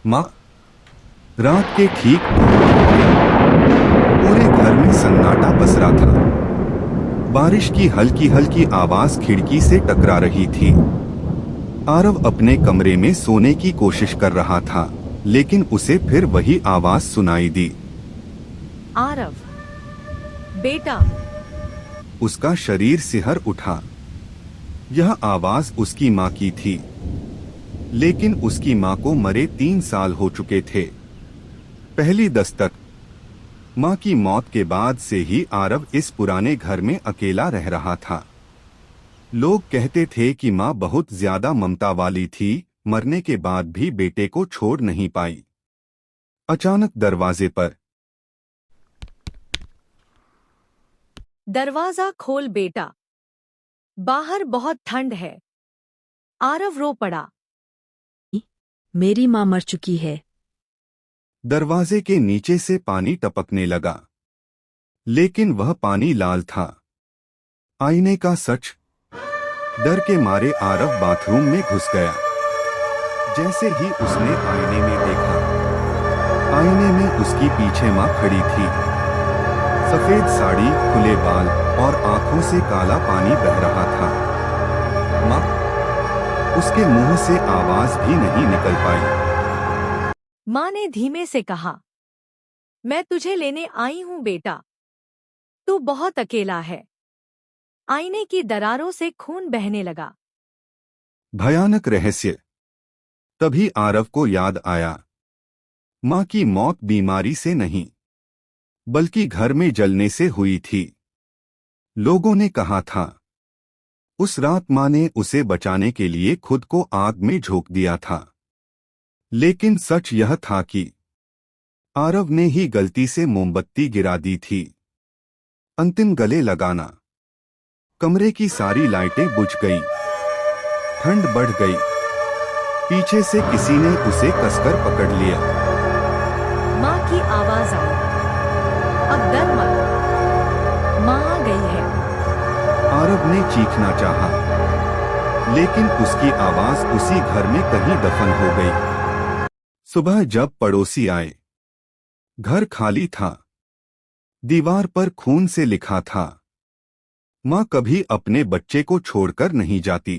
माँ। रात के ठीक 2 पूरे घर में सन्नाटा पसरा था। बारिश की हल्की हल्की आवाज खिड़की से टकरा रही थी। आरव अपने कमरे में सोने की कोशिश कर रहा था, लेकिन उसे फिर वही आवाज सुनाई दी। आरव, बेटा। उसका शरीर सिहर उठा। यह आवाज उसकी माँ की थी, लेकिन उसकी माँ को मरे 3 साल हो चुके थे। पहली दस्तक। माँ की मौत के बाद से ही आरव इस पुराने घर में अकेला रह रहा था। लोग कहते थे कि माँ बहुत ज्यादा ममता वाली थी, मरने के बाद भी बेटे को छोड़ नहीं पाई। अचानक दरवाजे पर। दरवाजा खोल बेटा, बाहर बहुत ठंड है। आरव रो पड़ा। मेरी माँ मर चुकी है। दरवाजे के नीचे से पानी टपकने लगा, लेकिन वह पानी लाल था। आईने का सच। डर के मारे आरव बाथरूम में घुस गया। जैसे ही उसने आईने में देखा, आईने में उसकी पीछे माँ खड़ी थी। सफेद साड़ी, खुले बाल और आंखों से काला पानी बह रहा था। माँ। उसके मुंह से आवाज भी नहीं निकल पाई। माँ ने धीमे से कहा, मैं तुझे लेने आई हूँ बेटा, तू बहुत अकेला है। आईने की दरारों से खून बहने लगा। भयानक रहस्य। तभी आरव को याद आया, माँ की मौत बीमारी से नहीं, बल्कि घर में जलने से हुई थी। लोगों ने कहा था, उस रात माँ ने उसे बचाने के लिए खुद को आग में झोंक दिया था। लेकिन सच यह था कि आरव ने ही गलती से मोमबत्ती गिरा दी थी। अंतिम गले लगाना। कमरे की सारी लाइटें बुझ गईं। ठंड बढ़ गई। पीछे से किसी ने उसे कसकर पकड़ लिया। माँ की आवाज आई, अब डर मत, माँ आ गई है। आरव ने चीखना चाहा, लेकिन उसकी आवाज उसी घर में कहीं दफन हो गई। सुबह जब पड़ोसी आए, घर खाली था। दीवार पर खून से लिखा था, माँ कभी अपने बच्चे को छोड़कर नहीं जाती।